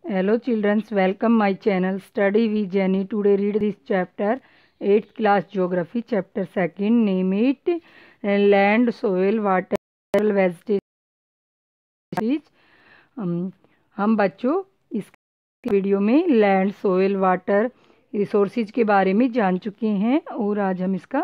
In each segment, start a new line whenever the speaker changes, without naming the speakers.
Hello children, welcome my channel Study with Jenny. Today read this chapter 8th class geography chapter 2nd. Name it land, soil, water, vegetation. हम बच्चों इस video में land, soil, water, resources के बारे में जान चुके हैं और आज हम इसका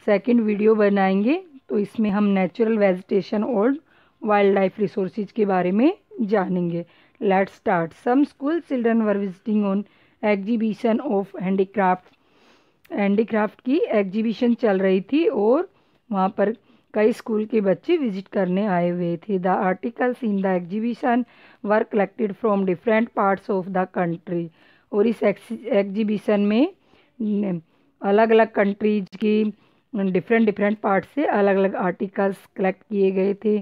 सेकंड वीडियो बनाएंगे। तो इसमें हम नेचुरल वेजिटेशन और वाइल्ड लाइफ रिसोर्सेज के बारे में जानेंगे। Let's start. Some school children were visiting on exhibition of handicraft की एग्जीबिशन चल रही थी और वहाँ पर कई स्कूल के बच्चे विजिट करने आए हुए थे। The articles in the exhibition were collected from different parts of the country. और इस एग्जीबिशन में अलग अलग कंट्रीज की डिफरेंट पार्ट से अलग अलग आर्टिकल्स कलेक्ट किए गए थे।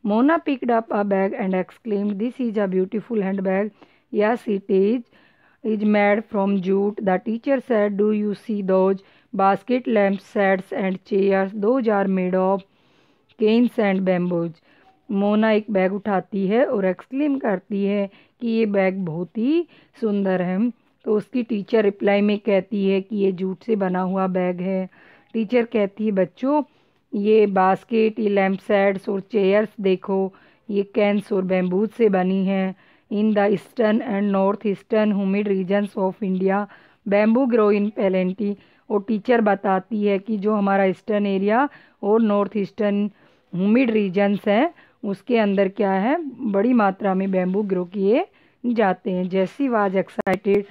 Mona picked up a bag and exclaimed, this is a beautiful hand bag. Yes it is made from jute. The teacher said, do you see those basket lamps, sets and chairs? Those are made of canes and bamboos. Mona एक bag उठाती है और exclaim करती है कि ये bag बहुत ही सुंदर है। तो उसकी टीचर रिप्लाई में कहती है कि ये जूट से बना हुआ बैग है। टीचर कहती है, बच्चों ये बास्केट, ये लैम्प सेट्स और चेयर्स देखो, ये कैंस और बैम्बूज से बनी हैं। In the eastern and north eastern humid regions of India bamboo grow in plenty. और टीचर बताती है कि जो हमारा ईस्टर्न एरिया और नॉर्थ ईस्टर्न ह्यूमिड रीजन्स हैं उसके अंदर क्या है, बड़ी मात्रा में बैम्बू ग्रो किए जाते हैं। Jessie was excited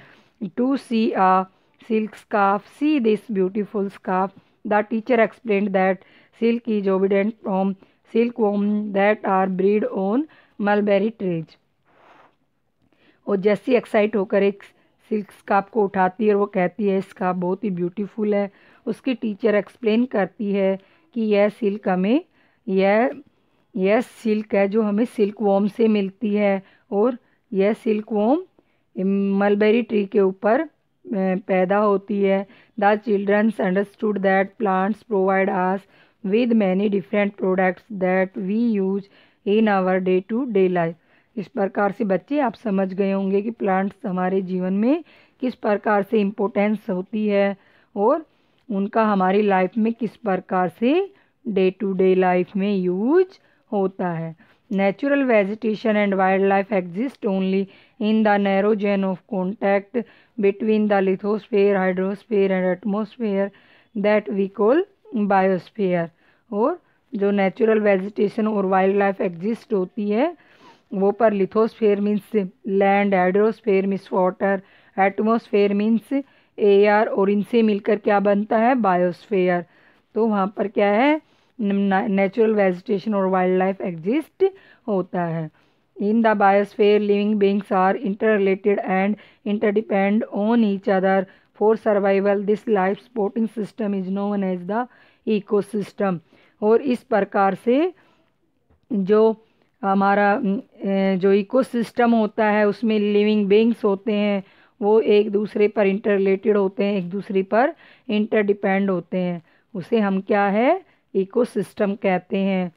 to see a silk scarf, see this beautiful scarf. The teacher explained that silk is obtained from silkworm that are breed on mulberry trees। और जैसी एक्साइट होकर एक सिल्क स्कार्फ को उठाती है और वो कहती है स्कार्फ बहुत ही ब्यूटीफुल है। उसकी टीचर एक्सप्लेन करती है कि यह सिल्क हमें यह सिल्क है जो हमें सिल्क वॉर्म से मिलती है और यह सिल्क वॉर्म मलबेरी ट्री के ऊपर पैदा होती है। The childrens understood that plants provide us with many different products that we use in our day to day life। इस प्रकार से बच्चे आप समझ गए होंगे कि प्लांट्स हमारे जीवन में किस प्रकार से इम्पोर्टेंस होती है और उनका हमारी लाइफ में किस प्रकार से डे टू डे लाइफ में यूज होता है। Natural vegetation and wild life exist only in the narrow zone of contact between the lithosphere, hydrosphere and atmosphere that we call biosphere. और जो नेचुरल वेजिटेशन और वाइल्ड लाइफ एग्जिस्ट होती है वो पर lithosphere means land, hydrosphere means water, atmosphere means air और इनसे मिलकर क्या बनता है, बायोस्फेयर। तो वहाँ पर क्या है, नेचुरल वेजिटेशन और वाइल्ड लाइफ एग्जिस्ट होता है। In the biosphere living beings are interrelated and interdependent on each other for survival. This life supporting system is known as the ecosystem. और इस प्रकार से जो हमारा जो इकोसिस्टम होता है उसमें लिविंग बींग्स होते हैं वो एक दूसरे पर इंटर रिलेटेड होते हैं, एक दूसरे पर इंटरडिपेंड होते हैं। उसे हम क्या है, इकोसिस्टम कहते हैं।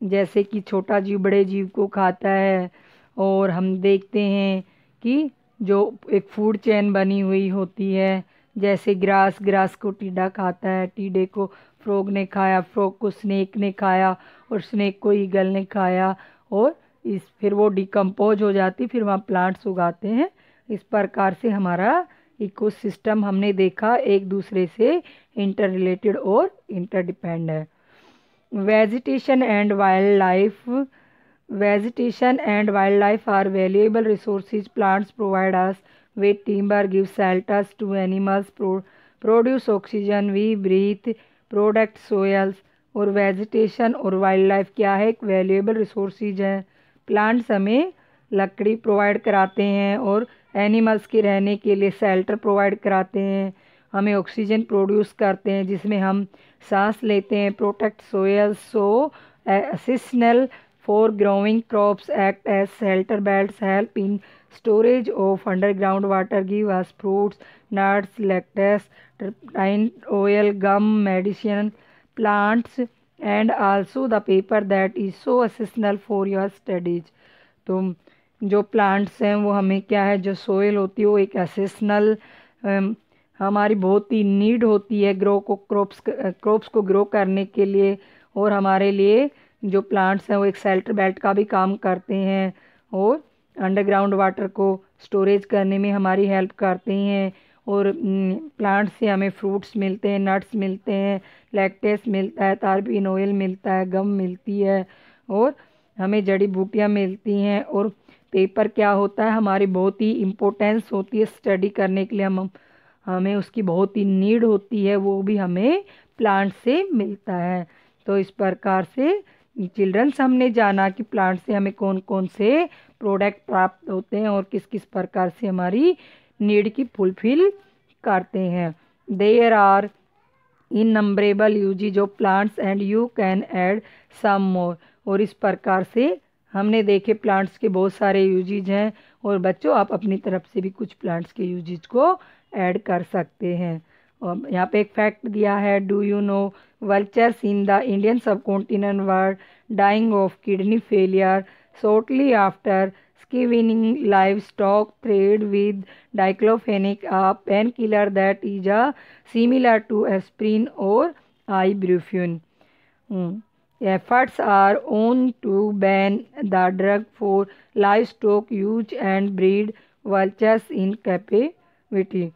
जैसे कि छोटा जीव बड़े जीव को खाता है और हम देखते हैं कि जो एक फूड चेन बनी हुई होती है, जैसे ग्रास को टीडा खाता है, टीडे को फ्रॉग ने खाया, फ्रॉग को स्नेक ने खाया और स्नेक को ईगल ने खाया और फिर वो डिकम्पोज हो जाती, फिर वहाँ प्लांट्स उगाते हैं। इस प्रकार से हमारा इकोसिस्टम हमने देखा एक दूसरे से इंटर रिलेटेड और इंटरडिपेंड है। Vegetation and wildlife are valuable resources. Plants provide us with timber, give shelter to animals, produce oxygen we breathe, protect soils। और वेजिटेशन और वाइल्ड लाइफ क्या है, एक वैल्यूएबल रिसोर्सेज है। प्लांट्स हमें लकड़ी प्रोवाइड कराते हैं और एनिमल्स के रहने के लिए शेल्टर प्रोवाइड कराते हैं, हमें ऑक्सीजन प्रोड्यूस करते हैं जिसमें हम सांस लेते हैं। Protect soil so essential for growing crops, act as shelter belts, help in storage of underground water, give us fruits, nuts, latex, turpentine oil, gum, medicine plants and also the paper that is so essential for your studies. तो जो plants हैं वो हमें क्या है, जो soil होती है वो एक एसेसनल हमारी बहुत ही नीड होती है क्रॉप्स को ग्रो करने के लिए। और हमारे लिए जो प्लांट्स हैं वो एक शेल्टर बेल्ट का भी काम करते हैं और अंडरग्राउंड वाटर को स्टोरेज करने में हमारी हेल्प करते हैं। और प्लांट्स से हमें फ्रूट्स मिलते हैं, नट्स मिलते हैं, लैक्टेस मिलता है, तारबीन ऑयल मिलता है, गम मिलती है और हमें जड़ी बूटियाँ मिलती हैं। और पेपर क्या होता है, हमारी बहुत ही इम्पोर्टेंस होती है स्टडी करने के लिए, हमें उसकी बहुत ही नीड होती है, वो भी हमें प्लांट से मिलता है। तो इस प्रकार से चिल्ड्रंस हमने जाना कि प्लांट से हमें कौन कौन से प्रोडक्ट प्राप्त होते हैं और किस किस प्रकार से हमारी नीड की फुलफिल करते हैं। There are innumerable uses of plants and you can add some more. और इस प्रकार से हमने देखे प्लांट्स के बहुत सारे यूजेज हैं और बच्चों आप अपनी तरफ से भी कुछ प्लांट्स के यूजेज को ऐड कर सकते हैं। और यहाँ पे एक फैक्ट दिया है, do you know vultures in the Indian subcontinent were dying of kidney failure shortly after skewing livestock fed with diclofenac, a painkiller that is similar to aspirin or ibuprofen. Efforts are on to ban the drug for livestock use and breed vultures in captivity.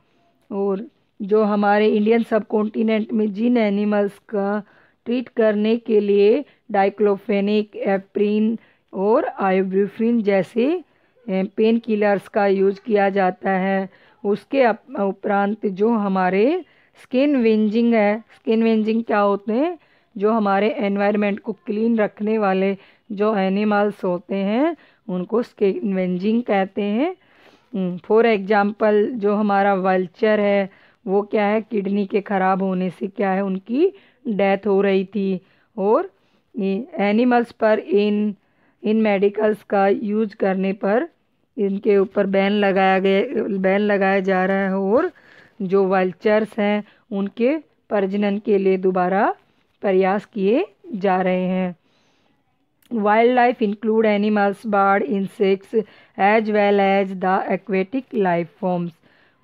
और जो हमारे Indian सब continent में जिन animals का treat करने के लिए diclofenac, apron और आइब्रूफिन जैसे पेन किलर्स का यूज किया जाता है, उसके उपरांत जो हमारे स्किन वेंजिंग है, स्किन वेंजिंग क्या होते हैं, जो हमारे एनवायरनमेंट को क्लीन रखने वाले जो एनिमल्स होते हैं उनको स्किन वेंजिंग कहते हैं। फॉर एग्जांपल जो हमारा वल्चर है वो क्या है, किडनी के ख़राब होने से क्या है उनकी डेथ हो रही थी और एनिमल्स पर इन मेडिकल्स का यूज करने पर इनके ऊपर बैन लगाया जा रहा है और जो वल्चर्स हैं उनके प्रजनन के लिए दोबारा प्रयास किए जा रहे हैं। Wild life include animals, bird, insects as well as the aquatic life forms.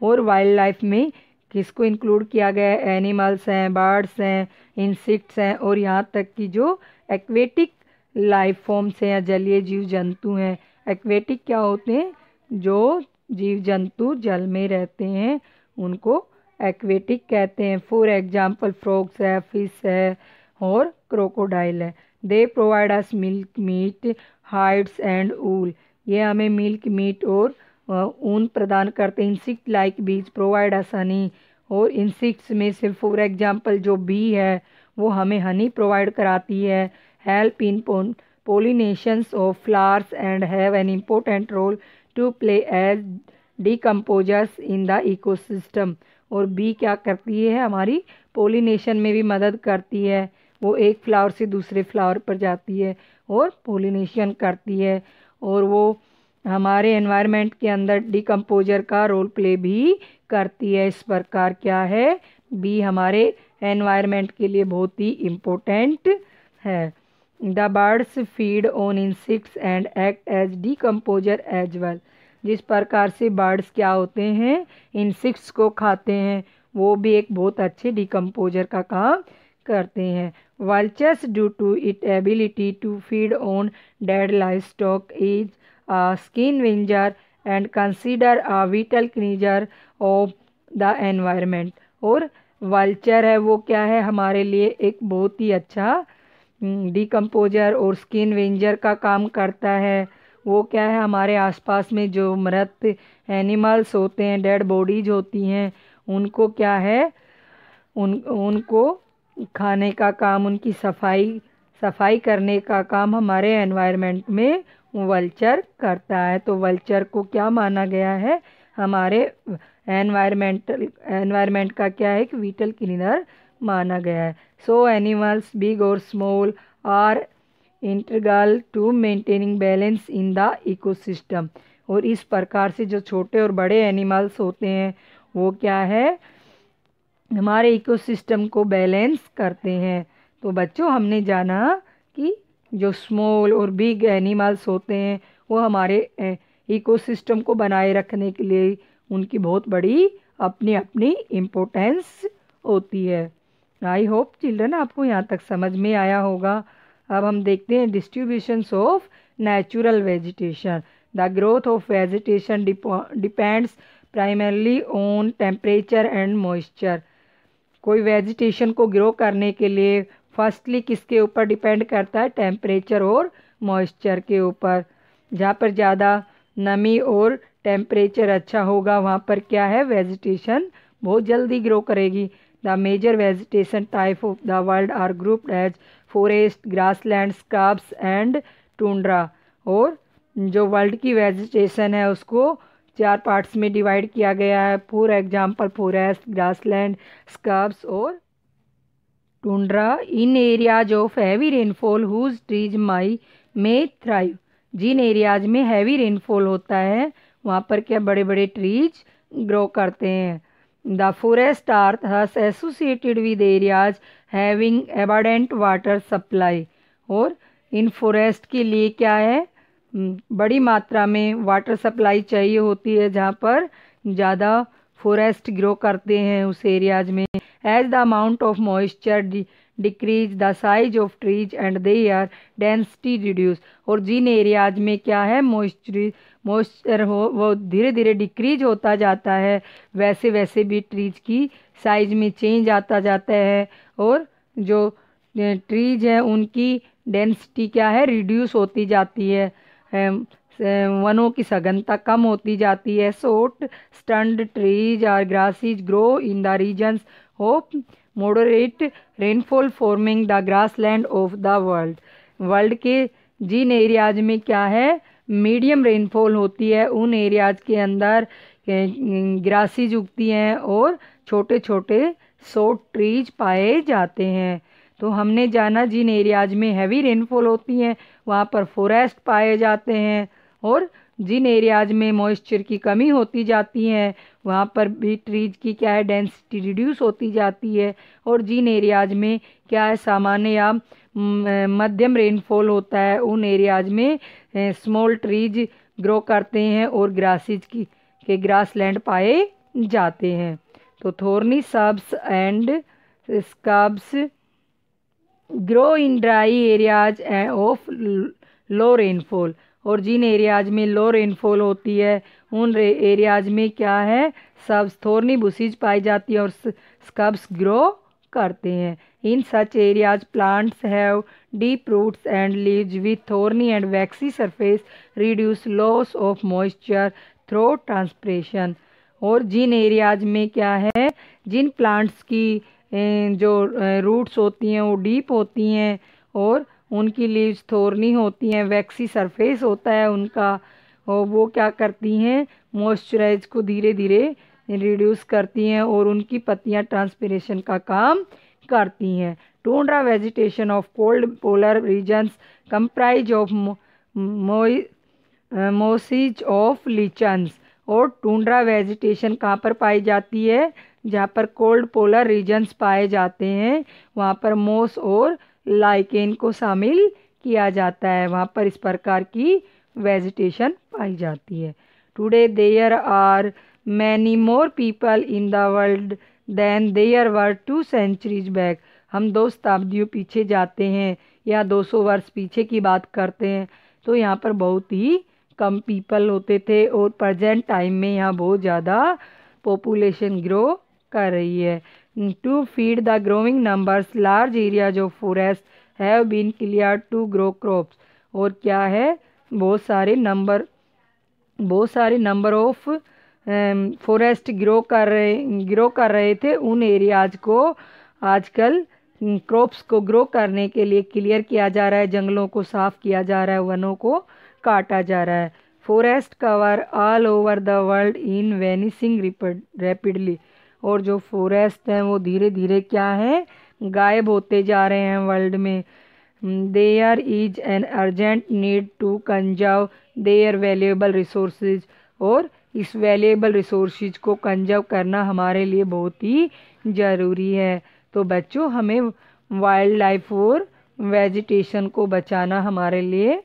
और वाइल्ड लाइफ में किसको इंक्लूड किया गया है, एनिमल्स हैं, बर्ड्स हैं, इंसेक्ट्स हैं और यहाँ तक कि जो एक्वेटिक लाइफ फॉर्म्स हैं या जलीय जीव जंतु हैं। एक्वेटिक क्या होते हैं, जो जीव जंतु जल में रहते हैं उनको एक्वेटिक कहते हैं। फॉर एग्जांपल फ्रॉग्स है, फिश है और क्रोकोडाइल है। They provide us milk, meat, hides and wool. ये हमें मिल्क, मीट और ऊन प्रदान करते हैं। Insect like bees provide us honey. और इंसेक्ट्स में से फॉर एग्जांपल जो बी है वो हमें हनी प्रोवाइड कराती है। Help in pollinations of flowers and have an important role to play as decomposers in the ecosystem. और बी क्या करती है, हमारी पोलिनेशन में भी मदद करती है। वो एक फ्लावर से दूसरे फ्लावर पर जाती है और पोलिनेशन करती है और वो हमारे एनवायरनमेंट के अंदर डिकम्पोजर का रोल प्ले भी करती है। इस प्रकार क्या है, बी हमारे एनवायरनमेंट के लिए बहुत ही इम्पोर्टेंट है। The birds feed on insects and act as decomposer as well. जिस प्रकार से बर्ड्स क्या होते हैं, इंसेक्ट्स को खाते हैं, वो भी एक बहुत अच्छे डिकम्पोजर का काम करते हैं। Vultures, due to its ability to feed on dead livestock, is a scavenger and considered a vital creature of the environment. और वल्चर है वो क्या है, हमारे लिए एक बहुत ही अच्छा डिकम्पोजर और स्किन वेंजर का काम करता है। वो क्या है, हमारे आसपास में जो मृत एनिमल्स होते हैं, डेड बॉडीज होती हैं, उनको क्या है, उनको खाने का काम, उनकी सफाई करने का काम हमारे एनवायरनमेंट में वल्चर करता है। तो वल्चर को क्या माना गया है, हमारे एनवायरनमेंट का क्या है कि विटल क्लीनर माना गया है। सो एनिमल्स बिग और small are integral to maintaining balance in the ecosystem. और इस प्रकार से जो छोटे और बड़े एनिमल्स होते हैं वो क्या है, हमारे इकोसिस्टम को बैलेंस करते हैं। तो बच्चों हमने जाना कि जो स्मॉल और बिग एनिमल्स होते हैं वो हमारे इकोसिस्टम को बनाए रखने के लिए उनकी बहुत बड़ी अपनी अपनी इम्पोर्टेंस होती है। आई होप चिल्ड्रन आपको यहाँ तक समझ में आया होगा। अब हम देखते हैं distributions of natural vegetation. The growth of vegetation depends primarily on temperature and moisture. कोई वेजिटेशन को ग्रो करने के लिए फर्स्टली किसके ऊपर डिपेंड करता है? टेम्परेचर और मॉइस्चर के ऊपर। जहाँ पर ज़्यादा नमी और टेम्परेचर अच्छा होगा वहाँ पर क्या है? वेजिटेशन बहुत जल्दी ग्रो करेगी। The major vegetation type of the world are grouped as forest, grassland, scrubs and tundra. और जो वर्ल्ड की वेजिटेशन है उसको 4 पार्ट्स में डिवाइड किया गया है। For example forest, grassland, scrubs और tundra. In areas of heavy rainfall huge trees may thrive. जिन एरियाज में हैवी रेनफॉल होता है वहाँ पर क्या बड़े बड़े ट्रीज ग्रो करते हैं। The forest are thus associated with areas having abundant water supply. और इन फॉरेस्ट के लिए क्या है? बड़ी मात्रा में वाटर सप्लाई चाहिए होती है जहाँ पर ज़्यादा फॉरेस्ट ग्रो करते हैं उस एरियाज में। As the amount of moisture decrease the size of trees and their density reduce. और जिन एरियाज में क्या है मॉइस्चर हो वो धीरे धीरे डिक्रीज होता जाता है, वैसे वैसे भी ट्रीज की साइज में चेंज आता जाता है और जो ट्रीज हैं उनकी डेंसिटी क्या है? रिड्यूस होती जाती है, वनों की सघनता कम होती जाती है। शॉर्ट स्टंड ट्रीज और grasses grow in the regions of moderate rainfall forming the grassland of the world. World के जिन एरियाज में क्या है मीडियम रेनफॉल होती है उन एरियाज के अंदर ग्रासेस उगती हैं और छोटे छोटे शॉर्ट ट्रीज पाए जाते हैं। तो हमने जाना जिन एरियाज में हैवी रेनफॉल होती है वहाँ पर फॉरेस्ट पाए जाते हैं और जिन एरियाज में मॉइस्चर की कमी होती जाती है वहाँ पर भी ट्रीज की क्या है? डेंसिटी रिड्यूस होती जाती है। और जिन एरियाज में क्या है सामान्य या मध्यम रेनफॉल होता है उन एरियाज में स्मॉल ट्रीज ग्रो करते हैं और ग्रासेस के ग्रासलैंड पाए जाते हैं। तो thorny shrubs and scrubs grow in dry areas of low rainfall. और जिन एरियाज में लो रेनफॉल होती है उन एरियाज में क्या है? सब्स थोर्नी बुशीज पाई जाती है और स्क्रब्स ग्रो करते हैं। In such areas plants have deep roots and leaves with thorny and waxy surface reduce loss of moisture through transpiration. और जिन एरियाज में क्या है जिन प्लांट्स की जो रूट्स होती हैं वो डीप होती हैं और उनकी लीव्स थोर्नी होती हैं, वैक्सी सरफेस होता है उनका, और वो क्या करती हैं? मॉइस्चराइज को धीरे धीरे रिड्यूस करती हैं और उनकी पत्तियां ट्रांसपिरेशन का काम करती हैं। Tundra vegetation of cold polar regions comprise of mosses of lichens. और टुंड्रा वेजिटेशन कहाँ पर पाई जाती है? जहाँ पर कोल्ड पोलर रीजन्स पाए जाते हैं वहाँ पर मोस और लाइकेन को शामिल किया जाता है, वहाँ पर इस प्रकार की वेजिटेशन पाई जाती है। Today there are many more people in the world than there were 2 centuries back. हम 2 शताब्दियों पीछे जाते हैं या 200 वर्ष पीछे की बात करते हैं तो यहाँ पर बहुत ही कम पीपल होते थे और प्रेजेंट टाइम में यहाँ बहुत ज़्यादा पॉपुलेशन ग्रो कर रही है। To feed the growing numbers large areas of forest have been cleared to grow crops. और क्या है? बहुत सारे नंबर ऑफ फॉरेस्ट ग्रो कर रहे थे उन एरियाज को आजकल क्रॉप्स को ग्रो करने के लिए क्लियर किया जा रहा है, जंगलों को साफ किया जा रहा है, वनों को काटा जा रहा है। Forest cover all over the world in vanishing rapidly. और जो फॉरेस्ट हैं वो धीरे धीरे क्या है? गायब होते जा रहे हैं वर्ल्ड में। There is an urgent need to conserve their valuable resources. और इस वैल्यूएबल रिसोर्सेज को कंजर्व करना हमारे लिए बहुत ही ज़रूरी है। तो बच्चों हमें वाइल्ड लाइफ और वेजिटेशन को बचाना हमारे लिए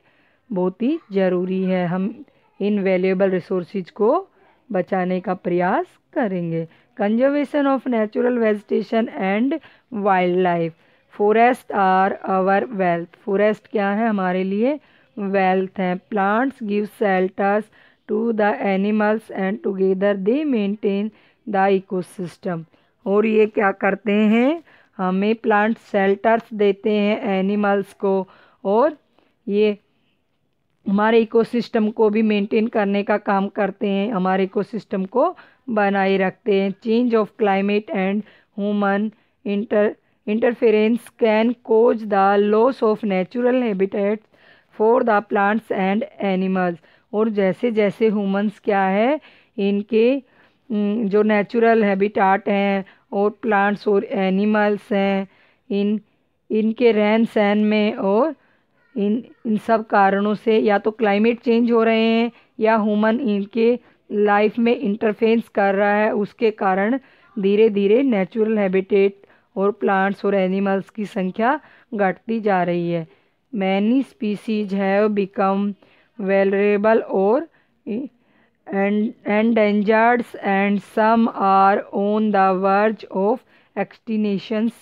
बहुत ही ज़रूरी है। हम इनवैल्यूएबल रिसोर्सेज को बचाने का प्रयास करेंगे। Conservation of natural vegetation and wild life. Forest are our wealth. Forest क्या है? हमारे लिए वेल्थ है। Plants give shelters to the animals and together they maintain the ecosystem. और ये क्या करते हैं? हमें प्लांट शेल्टर्स देते हैं एनिमल्स को, और ये हमारे इकोसिस्टम को भी मेंटेन करने का काम करते हैं, हमारे इकोसिस्टम को बनाए रखते हैं। Change of climate and human interference can cause the loss of natural habitats for the plants and animals. और जैसे जैसे ह्यूमंस क्या है, इनके जो नेचुरल हैबिटाट हैं और प्लांट्स और एनिमल्स हैं, इनके रहन सहन में और इन सब कारणों से या तो क्लाइमेट चेंज हो रहे हैं या ह्यूमन इनके लाइफ में इंटरफेरेंस कर रहा है, उसके कारण धीरे धीरे नेचुरल हैबिटेट और प्लांट्स और एनिमल्स की संख्या घटती जा रही है। मैनी स्पीसीज हैव बिकम वेलरेबल और endangered and some are on the verge of extinctions।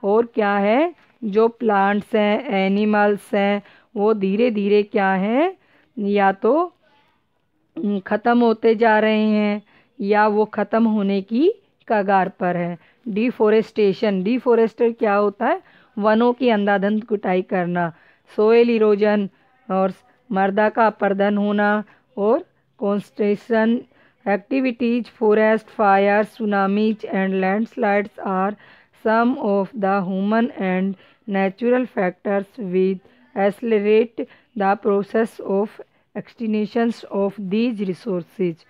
और क्या है? जो प्लांट्स हैं, एनिमल्स हैं, वो धीरे धीरे क्या हैं, या तो ख़त्म होते जा रहे हैं या वो ख़त्म होने की कगार पर है। डिफोरेस्टेशन। डिफोरेस्टर क्या होता है? वनों की अंधाधुंध कुटाई करना। सोयल इरोजन और मृदा का अपरदन होना। और construction activities, forest fire, tsunamis and landslides are some of the human and natural factors which accelerate the process of extinction of these resources।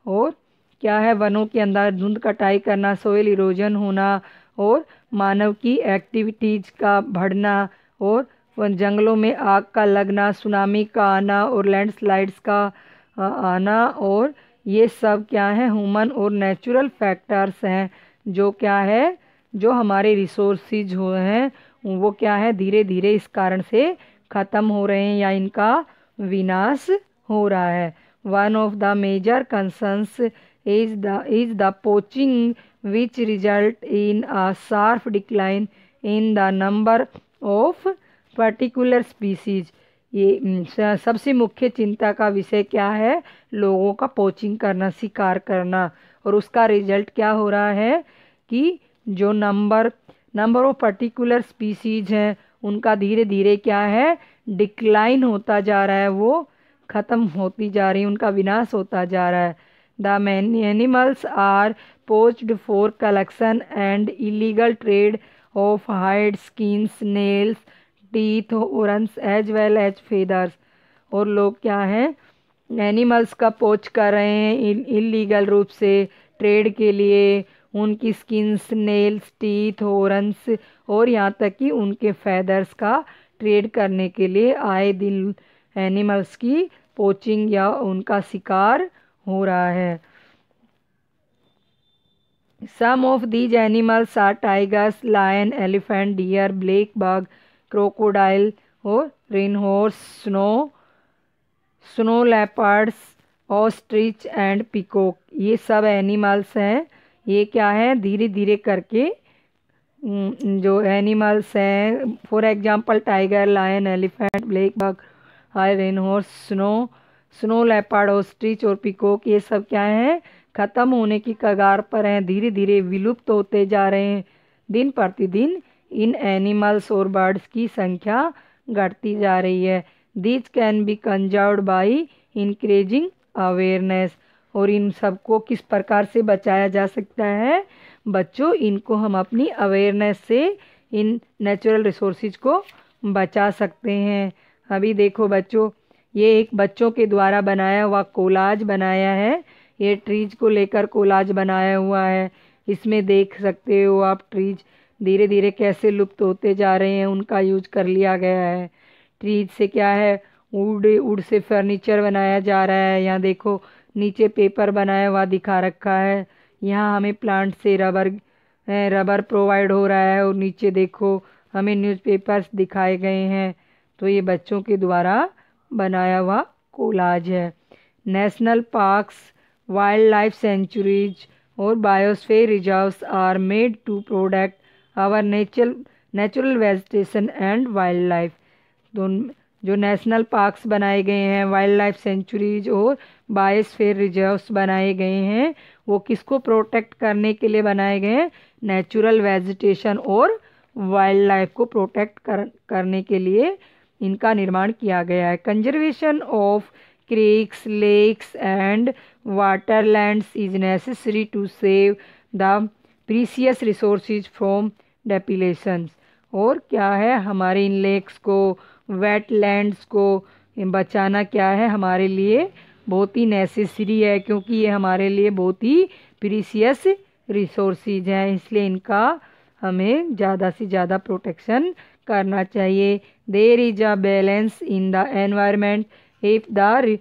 और क्या है? वनों की अंधाधुंध कटाई करना, सोयल इरोजन होना और मानव की एक्टिविटीज का बढ़ना और जंगलों में आग का लगना, सुनामी का आना और लैंडस्लाइड्स का आना। और ये सब क्या है? ह्यूमन और नेचुरल फैक्टर्स हैं, जो क्या है, जो हमारे रिसोर्सेज हो हैं वो क्या है, धीरे धीरे इस कारण से ख़त्म हो रहे हैं या इनका विनाश हो रहा है। One of the major concerns is the poaching which result in a sharp decline in the number of particular species. ये सबसे मुख्य चिंता का विषय क्या है? लोगों का पोचिंग करना, शिकार करना, और उसका रिजल्ट क्या हो रहा है कि जो नंबर ऑफ पर्टिकुलर स्पीसीज हैं उनका धीरे धीरे क्या है, डिक्लाइन होता जा रहा है, वो ख़त्म होती जा रही है, उनका विनाश होता जा रहा है। The many animals are poached for collection and illegal trade of hide, skins, nails, teeth, organs as well as feathers. और लोग क्या हैं, एनिमल्स का पोच कर रहे हैं इलीगल रूप से ट्रेड के लिए, उनकी स्किन्स, नेल्स, टीथ, हॉर्न्स और यहाँ तक कि उनके फेदर्स का ट्रेड करने के लिए आए दिन एनिमल्स की पोचिंग या उनका शिकार हो रहा है। Some of these animals are tigers, lion, elephant, deer, black buck, crocodile और rain horse, snow leopards, ostrich and peacock. ये सब एनिमल्स हैं। ये क्या है, धीरे धीरे करके जो एनिमल्स हैं, for example tiger, lion, elephant, black buck, rain horse, snow leopard, ostrich और पिकॉक, ये सब क्या हैं, ख़त्म होने की कगार पर हैं, धीरे धीरे विलुप्त होते जा रहे हैं। दिन प्रतिदिन इन एनिमल्स और बर्ड्स की संख्या घटती जा रही है। This can be conserved by increasing awareness. और इन सबको किस प्रकार से बचाया जा सकता है बच्चों? इनको हम अपनी अवेयरनेस से इन नेचुरल रिसोर्सेज को बचा सकते हैं। अभी देखो बच्चों, ये एक बच्चों के द्वारा बनाया हुआ कोलाज बनाया है। ये ट्रीज को लेकर कोलाज बनाया हुआ है। इसमें देख सकते हो आप ट्रीज धीरे धीरे कैसे लुप्त होते जा रहे हैं, उनका यूज कर लिया गया है। ट्रीज से क्या है, वुड से फर्नीचर बनाया जा रहा है। यहाँ देखो नीचे पेपर बनाया हुआ दिखा रखा है। यहाँ हमें प्लांट से रबर प्रोवाइड हो रहा है और नीचे देखो हमें न्यूज़पेपर्स दिखाए गए हैं। तो ये बच्चों के द्वारा बनाया हुआ कोलाज है। National parks, wild life sanctuaries और biosphere reserves are made to protect our natural vegetation and wild life. जो नेशनल पार्क्स बनाए गए हैं, वाइल्ड लाइफ सेंचुरीज और बायोस्फीयर रिजर्व्स बनाए गए हैं, वो किसको प्रोटेक्ट करने के लिए बनाए गए हैं? नेचुरल वेजिटेशन और वाइल्ड लाइफ को प्रोटेक्ट करने के लिए इनका निर्माण किया गया है। Conservation of creeks, lakes and waterlands is necessary to save the precious resources from depletion। और क्या है, हमारे इन लेक्स को, वेटलैंड्स को बचाना क्या है, हमारे लिए बहुत ही नेसेसरी है, क्योंकि ये हमारे लिए बहुत ही प्रीसियस रिसोर्सेज हैं, इसलिए इनका हमें ज़्यादा से ज़्यादा प्रोटेक्शन करना चाहिए। There is a balance in the environment if the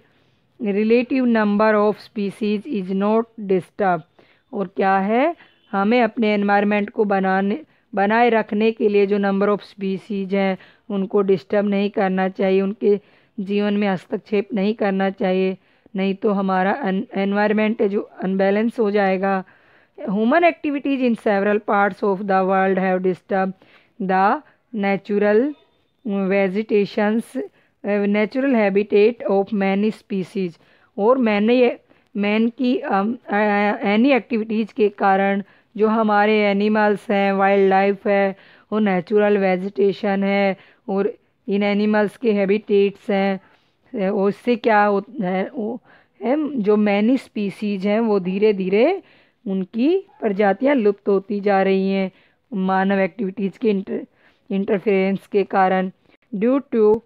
relative number of species is not disturbed। और क्या है, हमें अपने एनवायरनमेंट को बनाए रखने के लिए जो नंबर ऑफ स्पीसीज हैं उनको डिस्टर्ब नहीं करना चाहिए, उनके जीवन में हस्तक्षेप नहीं करना चाहिए, नहीं तो हमारा एनवायरनमेंट जो अनबैलेंस हो जाएगा। Human activities in several parts of the world have disturb the natural vegetations natural habitat of many species. और मैन की एनी एक्टिविटीज़ के कारण जो हमारे एनिमल्स हैं, वाइल्ड लाइफ है, वो नेचुरल वेजिटेशन है और इन एनिमल्स के हैबिटेट्स हैं, उससे क्या होता है, वो है जो मैनी स्पीसीज हैं वो धीरे धीरे उनकी प्रजातियां लुप्त होती जा रही हैं मानव एक्टिविटीज़ के इंटरफेरेंस के कारण। Due to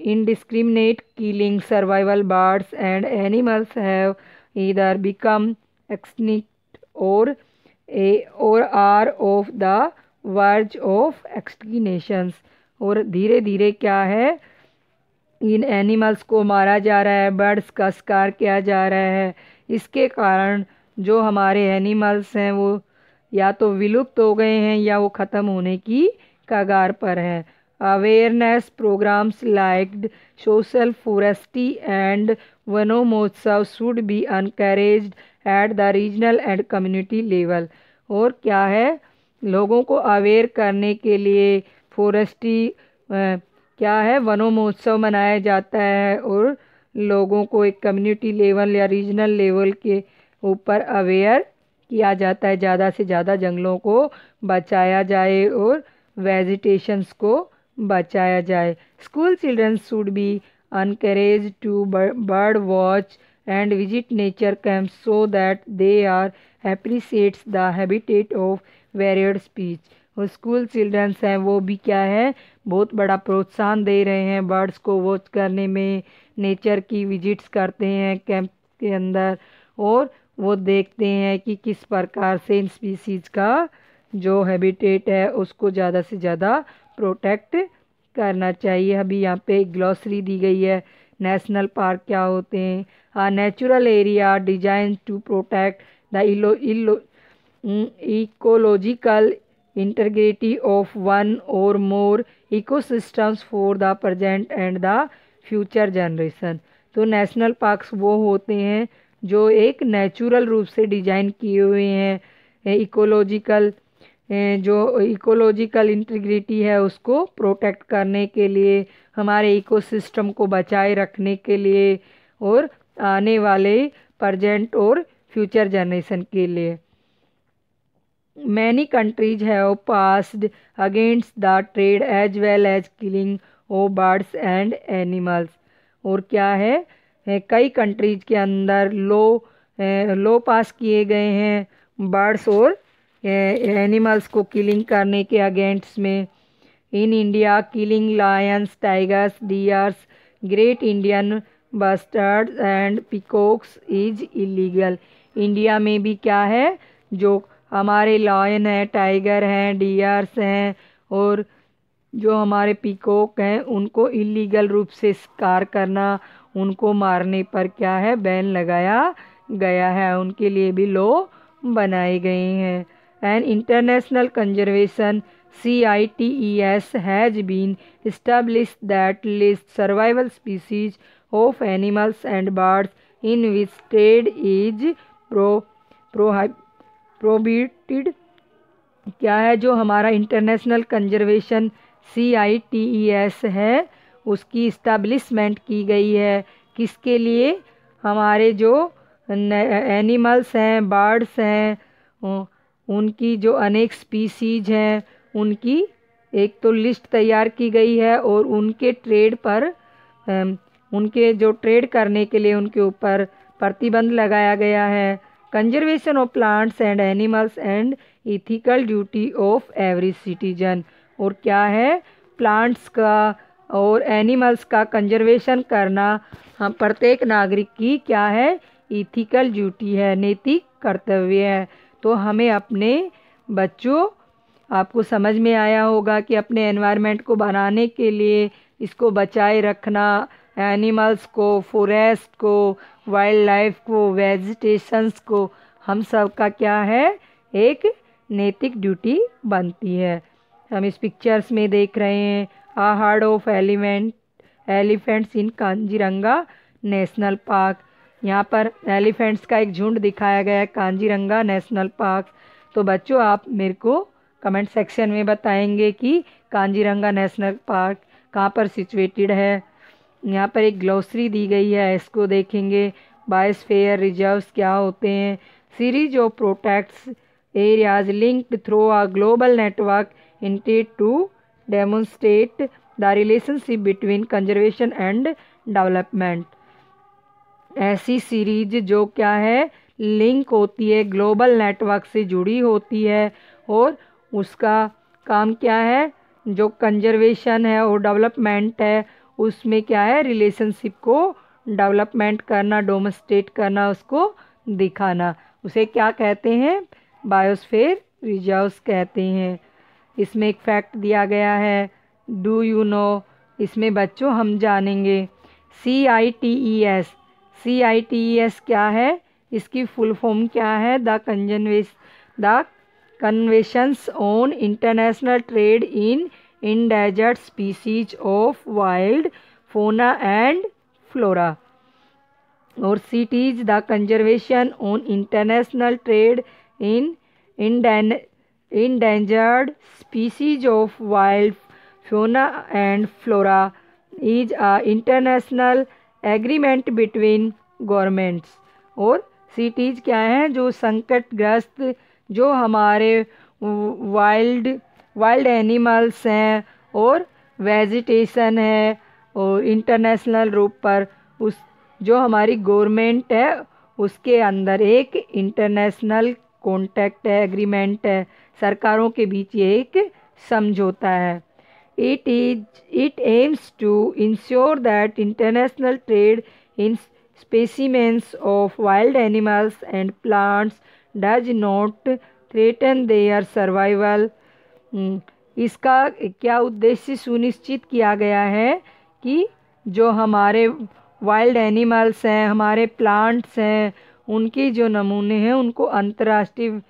indiscriminate killing, survival birds and animals have either become extinct or are of the verge of extinction। और धीरे धीरे क्या है, इन एनिमल्स को मारा जा रहा है, बर्ड्स का शिकार किया जा रहा है, इसके कारण जो हमारे एनिमल्स हैं वो या तो विलुप्त हो गए हैं या वो ख़त्म होने की कगार पर हैं। Awareness programs like social forestry and Vanomotsav should be encouraged at the regional and community level। और क्या है, लोगों को अवेयर करने के लिए फॉरेस्ट्री क्या है, वनोमहोत्सव मनाया जाता है और लोगों को एक कम्युनिटी लेवल या रीजनल लेवल के ऊपर अवेयर किया जाता है, ज़्यादा से ज़्यादा जंगलों को बचाया जाए और वेजिटेशंस को बचाया जाए। School children should be encouraged to bird watch and visit nature camps so that they are appreciates the habitat of varied species। और स्कूल चिल्ड्रंस हैं वो भी क्या है, बहुत बड़ा प्रोत्साहन दे रहे हैं बर्ड्स को वॉच करने में, नेचर की विजिट्स करते हैं कैंप के अंदर और वो देखते हैं कि किस प्रकार से इन स्पीसीज का जो हैबिटेट है उसको ज़्यादा से ज़्यादा प्रोटेक्ट करना चाहिए। अभी यहाँ पे एक ग्लॉसरी दी गई है। नेशनल पार्क क्या होते हैं? Natural area designed to protect the ecological integrity of one or more ecosystems for the present and the future generation. तो नेशनल पार्क्स वो होते हैं जो एक नेचुरल रूप से डिजाइन किए हुए हैं, इकोलॉजिकल इंटीग्रिटी है उसको प्रोटेक्ट करने के लिए, हमारे इकोसिस्टम को बचाए रखने के लिए और आने वाले प्रेजेंट और फ्यूचर जनरेशन के लिए। Many countries have passed against the trade as well as killing of birds and animals. और क्या है, कई कंट्रीज के अंदर लॉ पास किए गए हैं बर्ड्स और एनिमल्स को किलिंग करने के अगेंस्ट में। In India killing Lions, tigers, dears, great Indian bustards and peacocks is illegal. India में भी क्या है, जो हमारे लायन हैं, टाइगर हैं, डियर्स हैं और जो हमारे पीकॉक हैं उनको इलीगल रूप से शिकार करना, उनको मारने पर क्या है, बैन लगाया गया है, उनके लिए भी लॉ बनाए गए हैं। And international conservation CITES has been established that list survival species of animals and birds in which trade is prohibited. क्या है, जो हमारा इंटरनेशनल कंजर्वेशन CITES है उसकी इस्टेब्लिशमेंट की गई है। किसके लिए, हमारे जो एनिमल्स हैं, बर्ड्स हैं, उनकी जो अनेक स्पीसीज हैं उनकी एक तो लिस्ट तैयार की गई है और उनके ट्रेड पर उनके जो ट्रेड करने के लिए उनके ऊपर प्रतिबंध लगाया गया है। Conservation of plants and animals and ethical duty of every citizen. और क्या है, प्लांट्स का और एनिमल्स का कंजर्वेशन करना हम प्रत्येक नागरिक की क्या है, इथिकल ड्यूटी है, नैतिक कर्तव्य है। तो हमें अपने बच्चों, आपको समझ में आया होगा कि अपने एनवायरनमेंट को बनाने के लिए, इसको बचाए रखना, एनिमल्स को, फॉरेस्ट को, वाइल्ड लाइफ को, वेजिटेशंस को, हम सब का क्या है, एक नैतिक ड्यूटी बनती है। हम इस पिक्चर्स में देख रहे हैं a herd of elephants in Kaziranga national park. यहाँ पर एलिफेंट्स का एक झुंड दिखाया गया है कांजीरंगा नेशनल पार्क। तो बच्चों, आप मेरे को कमेंट सेक्शन में बताएंगे कि कांजीरंगा नेशनल पार्क कहाँ पर सिचुएटेड है। यहाँ पर एक ग्लोसरी दी गई है, इसको देखेंगे। बायोस्फीयर रिजर्व्स क्या होते हैं, series of protects areas linked through a global network intended to demonstrate the relationship between conservation and development. ऐसी सीरीज जो क्या है, लिंक होती है, ग्लोबल नेटवर्क से जुड़ी होती है और उसका काम क्या है, जो कंजर्वेशन है और डेवलपमेंट है उसमें क्या है, रिलेशनशिप को डेवलपमेंट करना, डोमेस्टेट करना, उसको दिखाना, उसे क्या कहते हैं, बायोस्फीयर रिजर्व्स कहते हैं। इसमें एक फैक्ट दिया गया है, डू यू नो, इसमें बच्चों हम जानेंगे। CITES क्या है, इसकी फुल फॉर्म क्या है, the conventions on international trade in endangered species of wild fauna and flora। और CITES the conservation on international trade in endangered species of wild fauna and flora is a international agreement between governments। और CITES क्या है, जो संकटग्रस्त, जो हमारे wild animals हैं और वेजिटेशन है और इंटरनेशनल रूप पर उस जो हमारी गवर्नमेंट है उसके अंदर एक इंटरनेशनल कॉन्ट्रैक्ट है, एग्रीमेंट है, सरकारों के बीच ये एक समझौता है। It aims to ensure that international trade in specimens of wild animals and plants does not threaten their survival. इसका क्या उद्देश्य सुनिश्चित किया गया है कि जो हमारे वाइल्ड एनिमल्स हैं, हमारे प्लांट्स हैं, उनके जो नमूने हैं उनको अंतर्राष्ट्रीय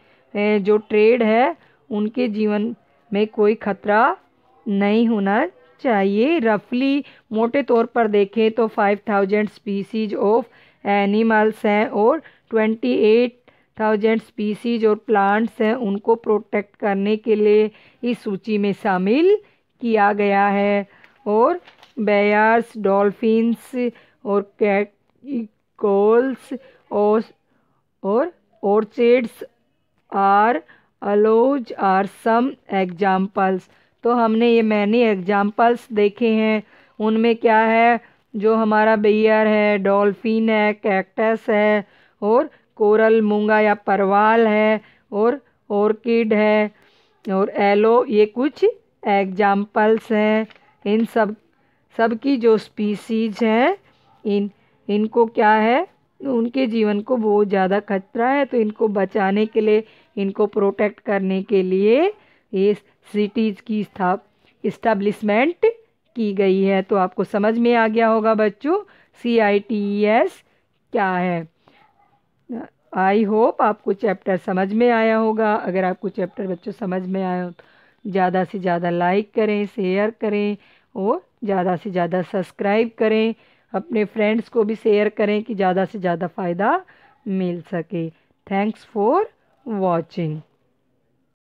जो ट्रेड है उनके जीवन में कोई खतरा नहीं होना चाहिए। रफली मोटे तौर पर देखें तो 5000 स्पीसीज ऑफ एनिमल्स हैं और 28,000 स्पीसीज और प्लांट्स हैं, उनको प्रोटेक्ट करने के लिए इस सूची में शामिल किया गया है। और बेयर्स, डॉल्फिन्स और कैटल्स और orchids are also are some examples. तो हमने ये मैनी एग्जाम्पल्स देखे हैं, उनमें क्या है, जो हमारा बेयर है, डॉल्फिन है, कैक्टस है और कोरल मूंगा या परवाल है और ऑर्किड है और एलो, ये कुछ एग्जाम्पल्स हैं। इन सब की जो स्पीसीज हैं इनको क्या है, उनके जीवन को बहुत ज़्यादा खतरा है, तो इनको बचाने के लिए, इनको प्रोटेक्ट करने के लिए ये सिटीज़ की इस्टेब्लिशमेंट की गई है। तो आपको समझ में आ गया होगा बच्चों CITES क्या है। आई होप आपको चैप्टर समझ में आया होगा। अगर आपको चैप्टर बच्चों समझ में आया हो तो ज़्यादा से ज़्यादा लाइक करें, शेयर करें और ज़्यादा से ज़्यादा सब्सक्राइब करें। अपने फ्रेंड्स को भी शेयर करें कि ज़्यादा से ज़्यादा फ़ायदा मिल सके। Thanks for watching.